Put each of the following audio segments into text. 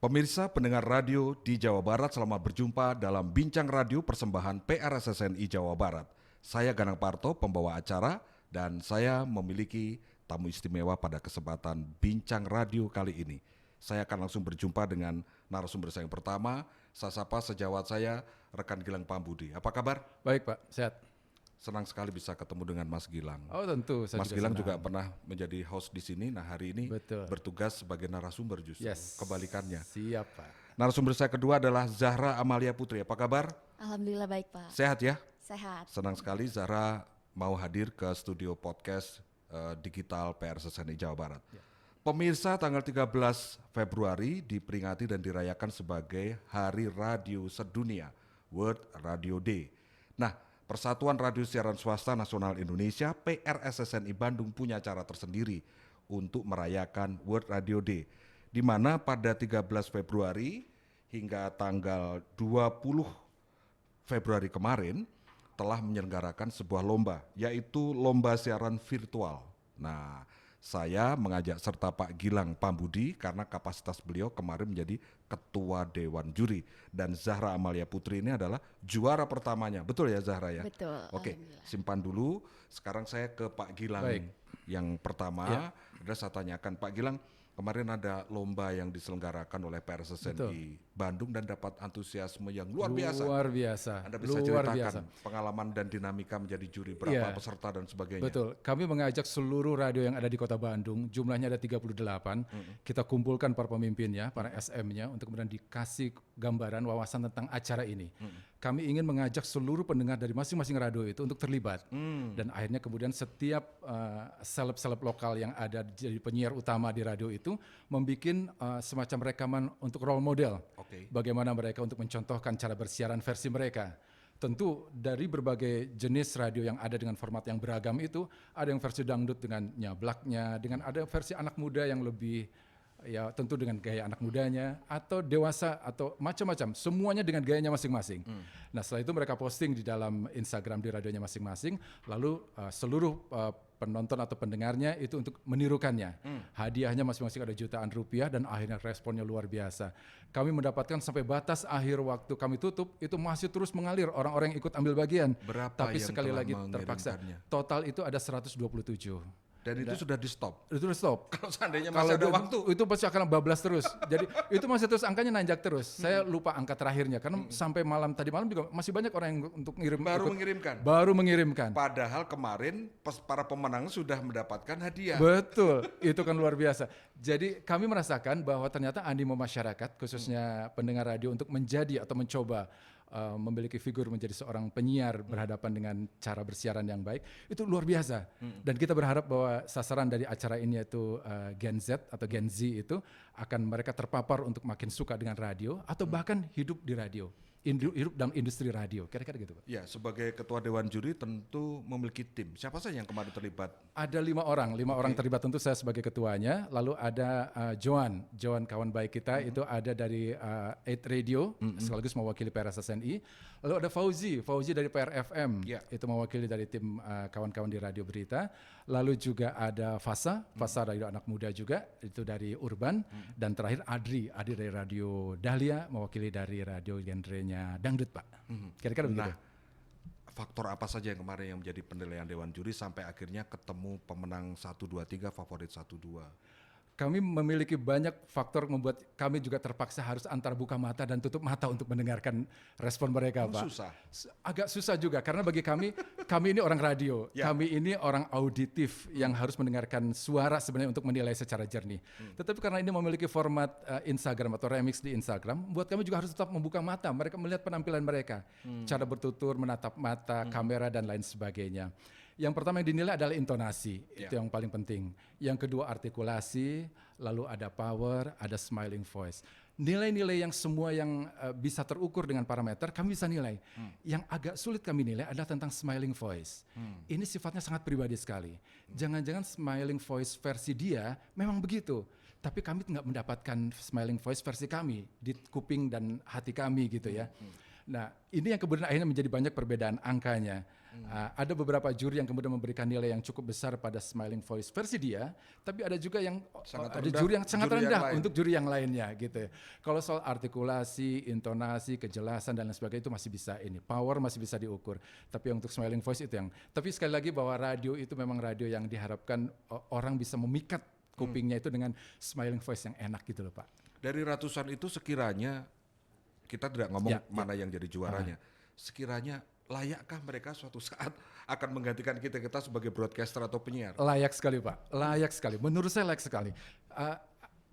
Pemirsa pendengar radio di Jawa Barat, selamat berjumpa dalam Bincang Radio persembahan PRSSNI Jawa Barat. Saya Ganang Parto, pembawa acara, dan saya memiliki tamu istimewa pada kesempatan Bincang Radio kali ini. Saya akan langsung berjumpa dengan narasumber saya yang pertama. Saya sapa sejawat saya, rekan Gilang Pambudi. Apa kabar? Baik Pak, sehat. Senang sekali bisa ketemu dengan Mas Gilang. Oh tentu, saya Mas Gilang senang. juga pernah menjadi host di sini. Nah, hari ini Betul. bertugas sebagai narasumber justru. Yes. Kebalikannya. Siap Pak. Narasumber saya kedua adalah Zahra Amalia Putri. Apa kabar? Alhamdulillah baik Pak. Sehat ya? Sehat. Senang sekali Zahra mau hadir ke studio podcast digital PRSSNI Jawa Barat. Ya. Pemirsa, tanggal 13 Februari diperingati dan dirayakan sebagai Hari Radio Sedunia, World Radio Day. Nah, Persatuan Radio Siaran Swasta Nasional Indonesia PRSSNI Bandung punya cara tersendiri untuk merayakan World Radio Day, di mana pada 13 Februari hingga tanggal 20 Februari kemarin telah menyelenggarakan sebuah lomba, yaitu lomba siaran virtual. Nah, saya mengajak serta Pak Gilang Pambudi karena kapasitas beliau kemarin menjadi Ketua Dewan Juri, dan Zahra Amalia Putri ini adalah juara pertamanya. Betul ya Zahra ya? Betul. Oke, simpan dulu. Sekarang saya ke Pak Gilang. Baik. Yang pertama, saya tanyakan Pak Gilang, kemarin ada lomba yang diselenggarakan oleh PRSSNI Bandung dan dapat antusiasme yang luar biasa. Luar biasa. Anda bisa luar ceritakan biasa. pengalaman dan dinamika menjadi juri, berapa Iya. peserta dan sebagainya. Betul. Kami mengajak seluruh radio yang ada di Kota Bandung, jumlahnya ada 38. Kita kumpulkan para pemimpinnya, para SM-nya untuk kemudian dikasih gambaran wawasan tentang acara ini. Kami ingin mengajak seluruh pendengar dari masing-masing radio itu untuk terlibat. Dan akhirnya kemudian setiap seleb-seleb lokal yang ada jadi penyiar utama di radio itu membuat semacam rekaman untuk role model. Oke. Bagaimana mereka untuk mencontohkan cara bersiaran versi mereka. Tentu dari berbagai jenis radio yang ada dengan format yang beragam itu, ada yang versi dangdut dengan nyablaknya, dengan ada versi anak muda yang lebih ya tentu dengan gaya anak mudanya, atau dewasa atau macam-macam, semuanya dengan gayanya masing-masing. Nah, setelah itu mereka posting di dalam Instagram di radionya masing-masing, lalu seluruh penonton atau pendengarnya itu untuk menirukannya. Hadiahnya masing-masing ada jutaan rupiah dan akhirnya responnya luar biasa. Kami mendapatkan sampai batas akhir waktu kami tutup itu masih terus mengalir orang-orang yang ikut ambil bagian. Berapa Tapi yang sekali telah lagi terpaksa. mengirimkannya? Total itu ada 127. Dan itu sudah di stop. Itu stop. Kalau seandainya masih ada waktu. Itu pasti akan bablas terus. Jadi itu masih terus angkanya nanjak terus. Saya lupa angka terakhirnya karena sampai tadi malam juga masih banyak orang yang untuk ngirim baru mengirimkan. Padahal kemarin para pemenang sudah mendapatkan hadiah. Betul, itu kan luar biasa. Jadi kami merasakan bahwa ternyata animo masyarakat khususnya pendengar radio untuk menjadi atau mencoba memiliki figur menjadi seorang penyiar berhadapan dengan cara bersiaran yang baik itu luar biasa. Dan kita berharap bahwa sasaran dari acara ini yaitu Gen Z atau Gen Z itu akan mereka terpapar untuk makin suka dengan radio atau bahkan hidup di radio, hidup dalam industri radio, kira-kira gitu Pak. Ya, sebagai ketua Dewan Juri tentu memiliki tim. Siapa saja yang kemarin terlibat? Ada 5 orang terlibat, tentu saya sebagai ketuanya. Lalu ada Joan kawan baik kita itu ada dari 8 Radio sekaligus mewakili PRSSNI. Lalu ada Fauzi dari PRFM itu mewakili dari tim kawan-kawan di Radio Berita. Lalu juga ada Fasa radio anak muda juga itu dari Urban. Dan terakhir Adri dari Radio Dahlia mewakili dari radio genrenya dangdut Pak. Kira-kira begitu. Nah, faktor apa saja yang kemarin yang menjadi penilaian Dewan Juri sampai akhirnya ketemu pemenang 1, 2, 3, favorit 1, 2? Kami memiliki banyak faktor membuat kami juga terpaksa harus antar buka mata dan tutup mata untuk mendengarkan respon mereka, Pak. Susah. Agak susah juga karena bagi kami ini orang radio, kami ini orang auditif yang harus mendengarkan suara sebenarnya untuk menilai secara jernih. Tetapi karena ini memiliki format Instagram atau remix di Instagram, buat kami juga harus tetap membuka mata, mereka melihat penampilan mereka, cara bertutur, menatap mata, kamera dan lain sebagainya. Yang pertama yang dinilai adalah intonasi, itu yang paling penting. Yang kedua artikulasi, lalu ada power, ada smiling voice. Nilai-nilai yang semua yang bisa terukur dengan parameter kami bisa nilai. Yang agak sulit kami nilai adalah tentang smiling voice. Ini sifatnya sangat pribadi sekali. Jangan-jangan smiling voice versi dia memang begitu. Tapi kami nggak mendapatkan smiling voice versi kami di kuping dan hati kami gitu ya. Nah, ini yang kemudian akhirnya menjadi banyak perbedaan angkanya. Ada beberapa juri yang kemudian memberikan nilai yang cukup besar pada Smiling Voice versi dia, tapi ada juga yang ada juri yang sangat rendah untuk juri yang lainnya gitu ya. Kalau soal artikulasi, intonasi, kejelasan dan lain sebagainya itu masih bisa power masih bisa diukur. Tapi untuk Smiling Voice itu yang. Tapi sekali lagi bahwa radio itu memang radio yang diharapkan orang bisa memikat kupingnya itu dengan Smiling Voice yang enak gitu loh Pak. Dari ratusan itu sekiranya kita tidak ngomong mana yang jadi juaranya. Sekiranya layakkah mereka suatu saat akan menggantikan kita sebagai broadcaster atau penyiar? Layak sekali Pak, layak sekali. Menurut saya layak sekali.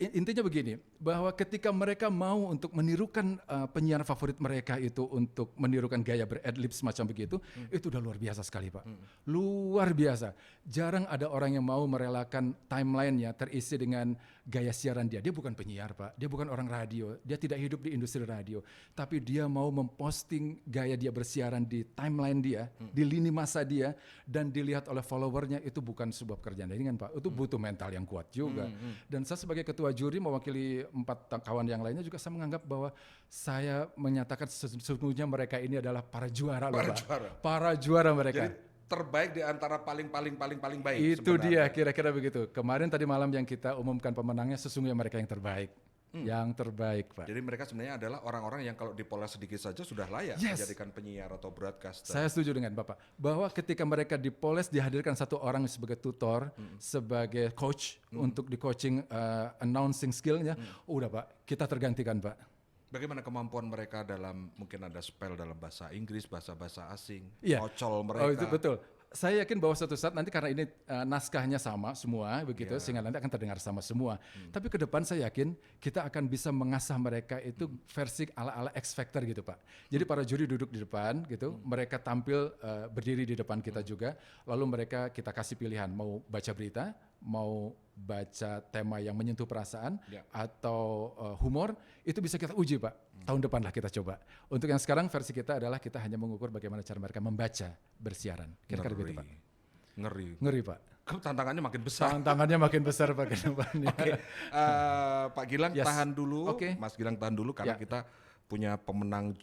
Intinya begini, bahwa ketika mereka mau untuk menirukan penyiar favorit mereka itu untuk menirukan gaya beradlib semacam begitu, itu udah luar biasa sekali Pak. Luar biasa. Jarang ada orang yang mau merelakan timelinenya terisi dengan gaya siaran dia. Dia bukan penyiar Pak, dia bukan orang radio, dia tidak hidup di industri radio. Tapi dia mau memposting gaya dia bersiaran di timeline dia, di lini masa dia, dan dilihat oleh followernya, itu bukan sebuah pekerjaan ringan Pak. Itu butuh mental yang kuat juga. Dan saya sebagai ketua juri mewakili 4 kawan yang lainnya juga saya menganggap bahwa saya menyatakan sesungguhnya mereka ini adalah para juara loh Pak. Para juara mereka. Jadi terbaik di antara paling baik. Itu sebenarnya. Dia kira-kira begitu. Kemarin tadi malam yang kita umumkan pemenangnya sesungguhnya mereka yang terbaik. Yang terbaik Pak. Jadi mereka sebenarnya adalah orang-orang yang kalau dipoles sedikit saja sudah layak menjadikan penyiar atau broadcaster. Saya setuju dengan Bapak bahwa ketika mereka dipoles dihadirkan satu orang sebagai tutor, sebagai coach untuk di coaching announcing skillnya, udah Pak, kita tergantikan Pak. Bagaimana kemampuan mereka dalam mungkin ada spell dalam bahasa Inggris, bahasa asing, ocol mereka. Oh itu betul. Saya yakin bahwa suatu saat nanti karena ini naskahnya sama semua begitu sehingga nanti akan terdengar sama semua. Tapi ke depan saya yakin kita akan bisa mengasah mereka itu versi ala-ala X Factor gitu Pak. Jadi para juri duduk di depan gitu, mereka tampil berdiri di depan kita juga, lalu mereka kita kasih pilihan mau baca berita, mau baca tema yang menyentuh perasaan atau humor, itu bisa kita uji Pak. Tahun depan lah kita coba. Untuk yang sekarang versi kita adalah kita hanya mengukur bagaimana cara mereka membaca bersiaran. Kira-kira begitu Pak. Ngeri Pak. Tantangannya makin besar. Tantangannya makin besar Pak ke depannya. Oke. Pak Gilang tahan dulu. Mas Gilang tahan dulu karena kita punya pemenang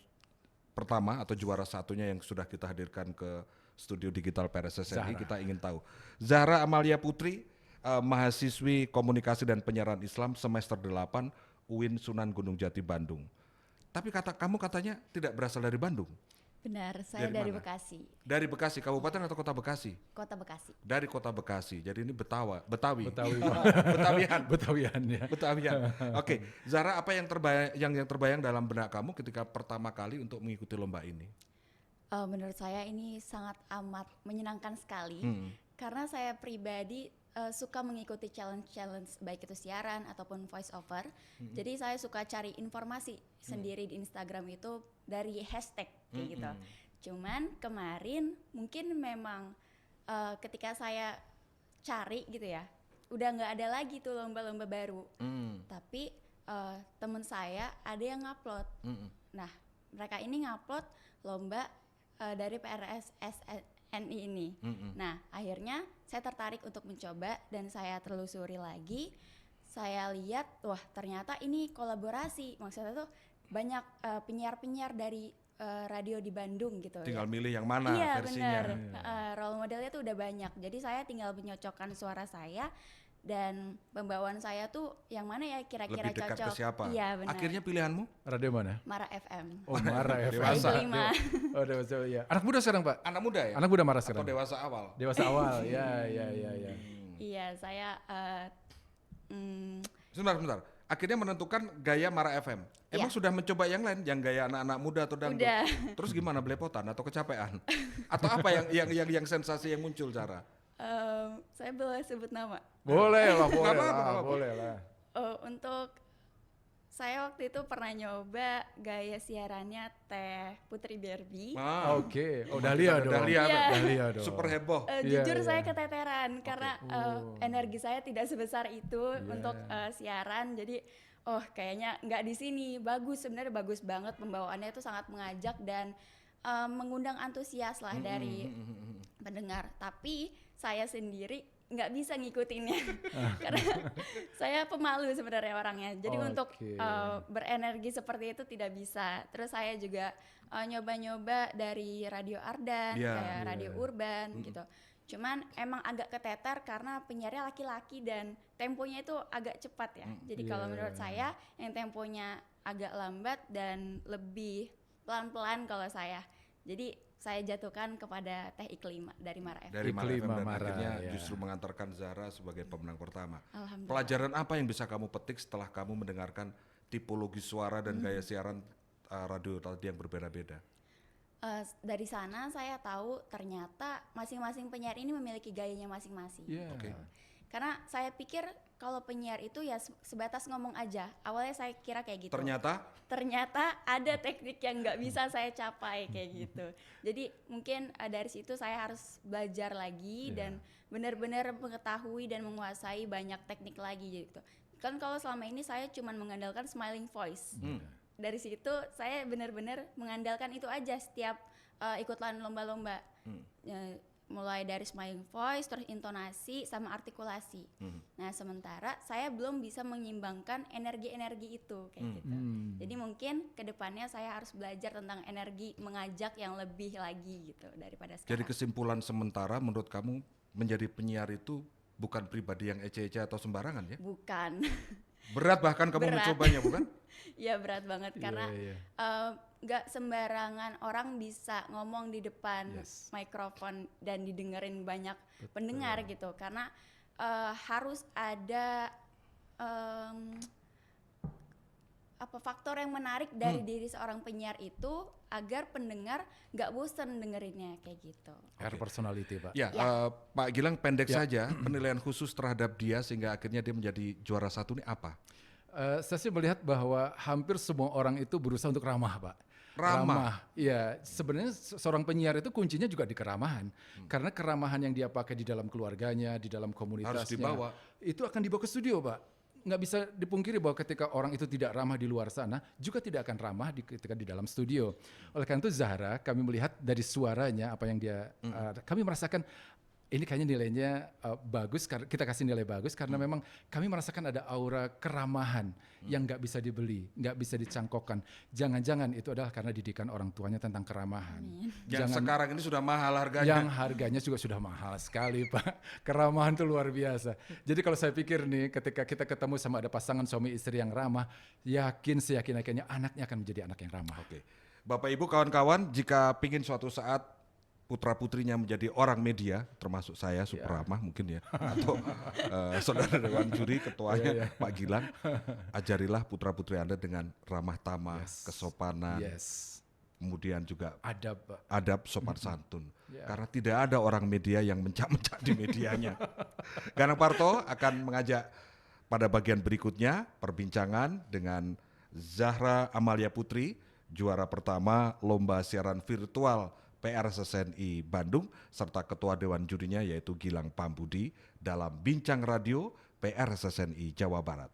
pertama atau juara satunya yang sudah kita hadirkan ke studio digital PRSSNI. Kita ingin tahu. Zahra Amalia Putri, mahasiswi komunikasi dan penyiaran Islam semester 8 UIN Sunan Gunung Jati Bandung. Tapi kamu katanya tidak berasal dari Bandung. Benar, saya dari Bekasi. Dari Bekasi, kabupaten atau kota Bekasi? Kota Bekasi. Dari kota Bekasi, jadi ini Betawi. Betawian ya. Betawian. Oke, Zahra, apa yang terbayang dalam benak kamu ketika pertama kali untuk mengikuti lomba ini? Menurut saya ini sangat amat menyenangkan sekali karena saya pribadi suka mengikuti challenge baik itu siaran ataupun voice over. Jadi saya suka cari informasi sendiri di Instagram itu dari hashtag kayak gitu. Cuman kemarin mungkin memang ketika saya cari gitu ya, udah nggak ada lagi tuh lomba-lomba baru. Tapi teman saya ada yang ngupload. Nah mereka ini ngupload lomba dari PRSSNI ini. Nah akhirnya saya tertarik untuk mencoba dan saya telusuri lagi. Saya lihat, wah ternyata ini kolaborasi. Maksudnya tuh banyak penyiar-penyiar dari radio di Bandung gitu. Tinggal milih yang mana versinya. Iya benar. Role modelnya tuh udah banyak. Jadi saya tinggal menyocokkan suara saya dan pembawaan saya tuh yang mana ya kira-kira lebih dekat cocok. Ke siapa? Iya benar. Akhirnya pilihanmu? Radio mana? Mara FM. Oh Mara FM. Dewasa. Oh dewasa ya. Anak muda sekarang Pak? Anak muda ya? Anak muda Mara sekarang? Atau dewasa awal? Dewasa awal, ya. Iya saya Sebentar. Akhirnya menentukan gaya Mara FM. Emang sudah mencoba yang lain, yang gaya anak-anak muda atau dangdut? Udah. Terus gimana, belepotan atau kecapean? Atau apa yang sensasi yang muncul, Zahra? Saya boleh sebut nama? Boleh lah. Untuk saya waktu itu pernah nyoba gaya siarannya Teh Putri Barbie. Oke. Oh Dahlia dong. Dahlia dong. Super heboh. Jujur saya keteteran karena energi saya tidak sebesar itu untuk siaran. Jadi kayaknya nggak di sini. Sebenarnya bagus banget, pembawaannya itu sangat mengajak dan mengundang antusias lah dari pendengar. Tapi saya sendiri nggak bisa ngikutinnya karena saya pemalu sebenarnya orangnya. Jadi untuk berenergi seperti itu tidak bisa. Terus saya juga nyoba-nyoba dari radio Ardan, kayak radio urban gitu. Cuman emang agak keteter karena penyiarnya laki-laki dan temponya itu agak cepat ya. Jadi kalau menurut saya yang temponya agak lambat dan lebih pelan-pelan kalau saya. Jadi saya jatuhkan kepada Teh Iklima dari Mara FM. Dari Mara FM dan Mara, akhirnya ya. justru mengantarkan Zahra sebagai pemenang pertama. Alhamdulillah. Pelajaran apa yang bisa kamu petik setelah kamu mendengarkan tipologi suara dan gaya siaran radio tadi yang berbeda-beda? Dari sana saya tahu ternyata masing-masing penyiar ini memiliki gayanya masing-masing. Oke. Karena saya pikir kalau penyiar itu ya sebatas ngomong aja. Awalnya saya kira kayak gitu. Ternyata ada teknik yang nggak bisa saya capai kayak gitu. Jadi mungkin dari situ saya harus belajar lagi dan benar-benar mengetahui dan menguasai banyak teknik lagi gitu. Kan kalau selama ini saya cuma mengandalkan smiling voice. Dari situ saya benar-benar mengandalkan itu aja setiap ikutan lomba-lomba. Mulai dari smiling voice, terus intonasi, sama artikulasi. Nah sementara saya belum bisa menyimbangkan energi-energi itu kayak gitu. Jadi mungkin kedepannya saya harus belajar tentang energi mengajak yang lebih lagi gitu daripada sekarang. Jadi kesimpulan sementara menurut kamu menjadi penyiar itu bukan pribadi yang ece-ece atau sembarangan ya? Bukan. Berat bahkan kamu mencobanya bukan? Iya berat banget karena gak sembarangan orang bisa ngomong di depan mikrofon dan didengerin banyak pendengar gitu. Karena harus ada faktor yang menarik dari diri seorang penyiar itu agar pendengar gak bosen dengerinnya kayak gitu. Air personality, Pak. Ya, Pak Gilang pendek saja penilaian khusus terhadap dia sehingga akhirnya dia menjadi juara satu ini apa? Saya sih melihat bahwa hampir semua orang itu berusaha untuk ramah, Pak. Ramah. Iya, sebenarnya seorang penyiar itu kuncinya juga di keramahan. Karena keramahan yang dia pakai di dalam keluarganya, di dalam komunitasnya, Harus dibawa. itu akan dibawa ke studio, Pak. Nggak bisa dipungkiri bahwa ketika orang itu tidak ramah di luar sana, juga tidak akan ramah ketika di dalam studio. Oleh karena itu Zahra, kami melihat dari suaranya, apa yang dia, kami merasakan ini kayaknya nilainya bagus, kita kasih nilai bagus karena memang kami merasakan ada aura keramahan yang nggak bisa dibeli, nggak bisa dicangkokkan. Jangan-jangan itu adalah karena didikan orang tuanya tentang keramahan. Yang sekarang ini sudah mahal harganya. Yang harganya juga sudah mahal sekali, Pak. Keramahan itu luar biasa. Jadi kalau saya pikir nih, ketika kita ketemu sama ada pasangan suami istri yang ramah, seyakin-yakinnya anaknya akan menjadi anak yang ramah. Oke. Bapak Ibu kawan-kawan, jika pingin suatu saat putra-putrinya menjadi orang media, termasuk saya super ramah mungkin ya, atau saudara Dewan Juri ketuanya Pak Gilang, ajarilah putra-putri Anda dengan ramah tamah, kesopanan, kemudian juga adab sopan santun. Karena tidak ada orang media yang mencak-mencak di medianya. Ganang Parto akan mengajak pada bagian berikutnya perbincangan dengan Zahra Amalia Putri, juara pertama Lomba Siaran Virtual PRSSNI Bandung, serta ketua Dewan Jurinya yaitu Gilang Pambudi dalam Bincang Radio PRSSNI Jawa Barat.